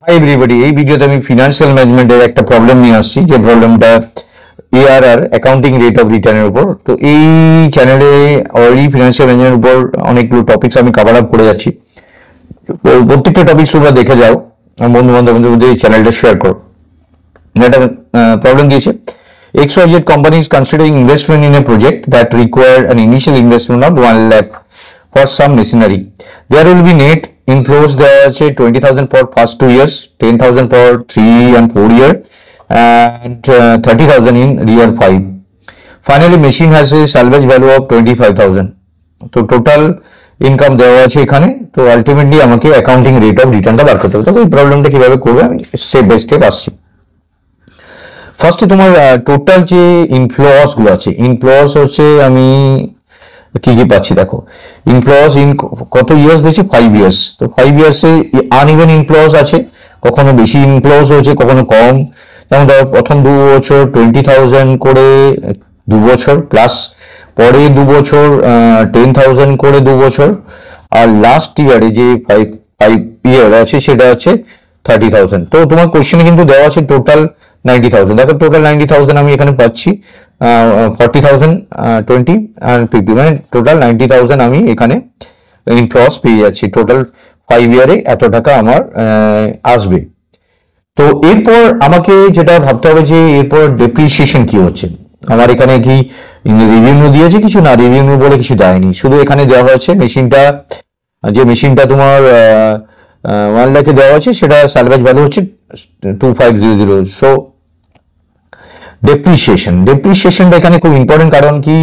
Hi everybody, এই ভিডিওতে আমি ফিনান্সিয়াল ম্যানেজমেন্টের একটা প্রবলেম নিয়ে আসছি, যে প্রবলেমটা এআরআর অ্যাকাউন্টিং রেট অফ রিটার্নের উপর। তো এই চ্যানেলে অলরেডি ফিনান্সিয়াল ম্যানেজমেন্টের উপর অনেকগুলো টপিকস আমি কভার আপ করে যাচ্ছি। তো প্রত্যেকটা টপিকস তোমরা দেখে যাও, আর বন্ধু বান্ধবদের মধ্যে এই চ্যানেলটা শেয়ার করো। একটা প্রবলেম দিয়েছে, XYZ company is considering investment in a project that required an initial investment of 1 lakh for some machinery. There will be net inflows দেওয়া আছে 20,000 for first 2 years, 10,000 for 3 and 4 year, and 30,000 in year 5. Finally, machine has a salvage value of 25,000. তো total income দেওয়া আছে এখানে। তো ultimately আমাকে accounting rate of রিটার্নটা বার করতে হবে। তো এই প্রবলেমটা কিভাবে করবে আমি স্টেপ বাই স্টেপ আসছি। ফার্স্টে তোমার টোটাল যে ইনফ্লোস গুলো আছে, ইনফ্লোস হচ্ছে আমি কি কি পাচ্ছি দেখো। ইনফ্লোস কত ইয়ার্স দিয়েছি? 5 ইয়ার্স। তো 5 ইয়ার্সে আনইভেন ইনফ্লোস আছে, কখনো বেশি ইনফ্লোস হচ্ছে, কখনো কম। যেমন ধরো প্রথম 2 বছর 20,000 করে 2 বছর, প্লাস পরে 2 বছর 10,000 করে 2 বছর, আর লাস্ট ইয়ারে যে 5 ইয়ার আছে সেটা হচ্ছে 30,000। তো তোমার কোশ্চেনে কিন্তু দেওয়া আছে টোটাল 90,000। দেখো টোটাল 90,000 আমি এখানে পাচ্ছি, 40,000, 20 আর 50, মানে টোটাল 90,000 আমি এখানে ইনফ্লোস পেয়ে যাচ্ছি। টোটাল 5 ইয়ারে এত টাকা আমার আসবে। তো এরপর আমাকে যেটা ভাবতে হবে যে এরপর ডেপ্রিসিয়েশন কি হচ্ছে। আমার এখানে কি রিভিনিউ দিয়েছে কিছু? না, রিভিনিউ বলে কিছু দেয়নি। শুধু এখানে দেওয়া হয়েছে মেশিনটা তোমার 1 লাখে দেওয়া আছে, সেটা স্যালভেজ ভ্যালু হচ্ছে 2500। সো ডেপ্রিসিয়েশনটা এখানে খুব ইম্পর্টেন্ট, কারণ কি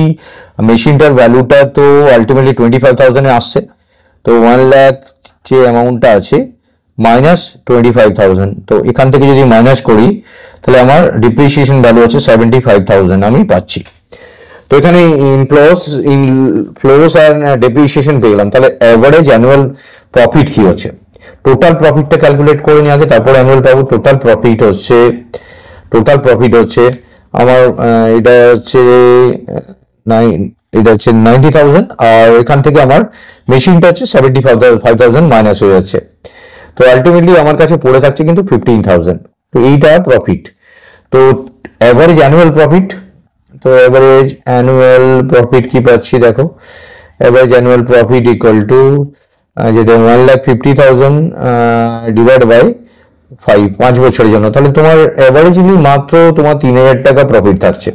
মেশিনটার ভ্যালুটা তো আলটিমেটলি 25,000 আসছে। তো 1 লাখ যে অ্যামাউন্টটা আছে মাইনাস 25,000, তো এখান থেকে যদি মাইনাস করি তাহলে আমার ডিপ্রিসিয়েশন ভ্যালু হচ্ছে 75,000 আমি পাচ্ছি। তো এখানে ইনফ্লোস আর ডেপ্রিসিয়েশন পেয়ে গেলাম। তাহলে অ্যাভারেজ অ্যানুয়াল প্রফিট কি হচ্ছে? টোটাল প্রফিটটা ক্যালকুলেট করে নিয়ে আগে, তারপর অ্যানুয়াল পাবো। টোটাল প্রফিট হচ্ছে আমার এটা হচ্ছে 90,000, আর এখান থেকে আমার মেশিনটা হচ্ছে 75,000 মাইনাস হয়ে যাচ্ছে। তো আলটিমেটলি আমার কাছে পড়ে থাকছে কিন্তু 15,000। তো এইটা প্রফিট। তো অ্যাভারেজ অ্যানুয়াল প্রফিট, তো অ্যাভারেজ অ্যানুয়াল প্রফিট কি পাচ্ছি দেখো। Average annual profit equal to যেটা 1,50,000 ডিভাইড বাই 5 বছরের জন্য। তাহলে তোমার অ্যাভারেজলি মাত্র তোমার 3,000 টাকা প্রফিট থাকছে।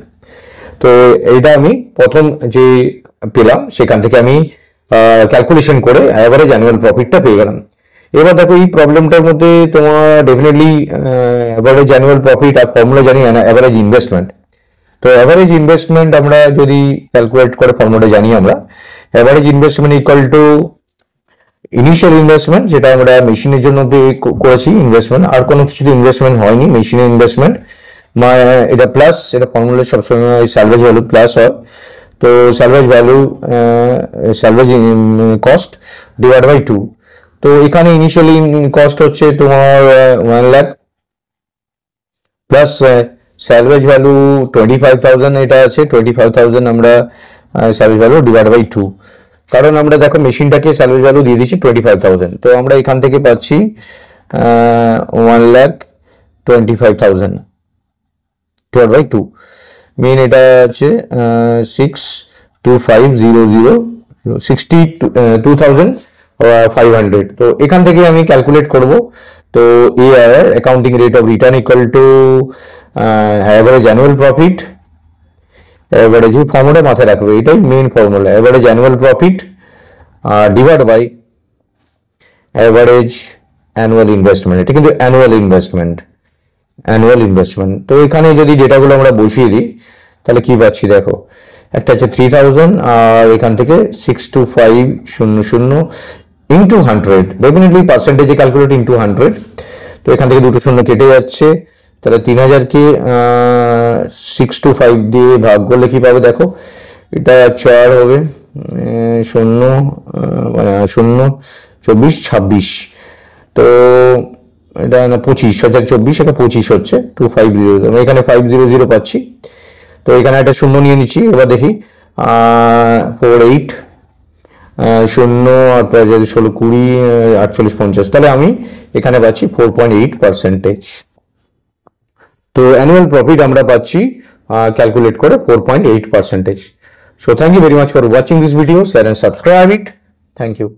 তো এইটা আমি প্রথম যে পেলাম সেখান থেকে আমি ক্যালকুলেশন করে অ্যাভারেজ অ্যানুয়াল প্রফিটটা পেয়ে গেলাম। এবার দেখো এই প্রবলেমটার মধ্যে তোমার ডেফিনেটলি অ্যাভারেজ অ্যানুয়াল প্রফিট আর ফর্মুলা জানি অ্যাভারেজ ইনভেস্টমেন্ট। তো অ্যাভারেজ ইনভেস্টমেন্ট আমরা যদি ক্যালকুলেট করে ফর্মুলা জানি, আমরা average investment equal to initial investment, যেটা আমরা মেশিনের জন্য করেছি ইনভেস্টমেন্ট, আর কোনো কিছু ইনভেস্টমেন্ট হয়নি, মেশিনের ইনভেস্টমেন্ট। এটা প্লাস, এটা ফর্মুলা সবসময় স্যালভেজ ভ্যালু প্লাস হয়। তো স্যালভেজ কস্ট ডিভাইড বাই 2। তো এখানে ইনিশিয়ালি কস্ট হচ্ছে তোমার 1 লাখ, প্লাস স্যালভেজ ভ্যালু 25,000, এটা আছে 25,000 আমরা স্যালভেজ ভ্যালু ডিভাইড বাই 2। কারণ আমরা দেখো মেশিনটাকে স্যালভেজ ভ্যালু দিয়ে দিচ্ছি 25,000। তো আমরা এখান থেকে পাচ্ছি 1,25,000 ডিভাইড বাই 2। মেন এটা আছে 62,500। তো এখান থেকে আমি ক্যালকুলেট করব। তো AR accounting rate of return equal to average annual profit, average formula মাথায় রাখবে, এটাই main formula. Average annual profit divide by average annual investment. এটা কিন্তু অ্যানুয়াল ইনভেস্টমেন্ট। তো এখানে যদি ডেটাগুলো আমরা বসিয়ে দিই তাহলে কি পাচ্ছি দেখো। একটা হচ্ছে 3,000, আর এখান থেকে 62500 ইন্টু 100, ডেফিনেটলি পার্সেন্টেজে ক্যালকুলেট ইন্টু 100। তো এখান থেকে দুটো শূন্য কেটে যাচ্ছে। তাহলে 3,000কে 625 দিয়ে ভাগ করলে কি পাবে দেখো, এটা 4 হবে, 0 24 26। তো এটা না 25,024, এটা 25 হচ্ছে 250, এখানে 500 পাচ্ছি। তো এখানে একটা শূন্য নিয়ে নিচ্ছি। এবার দেখি 48 শূন্য আর যদি 16, 20, 48, 50, তাহলে আমি এখানে পাচ্ছি 4.8%। তো অ্যানুয়াল প্রফিট আমরা পাচ্ছি ক্যালকুলেট করে 4.8%। So thank you very much for watching this video. Share and subscribe it. Thank you.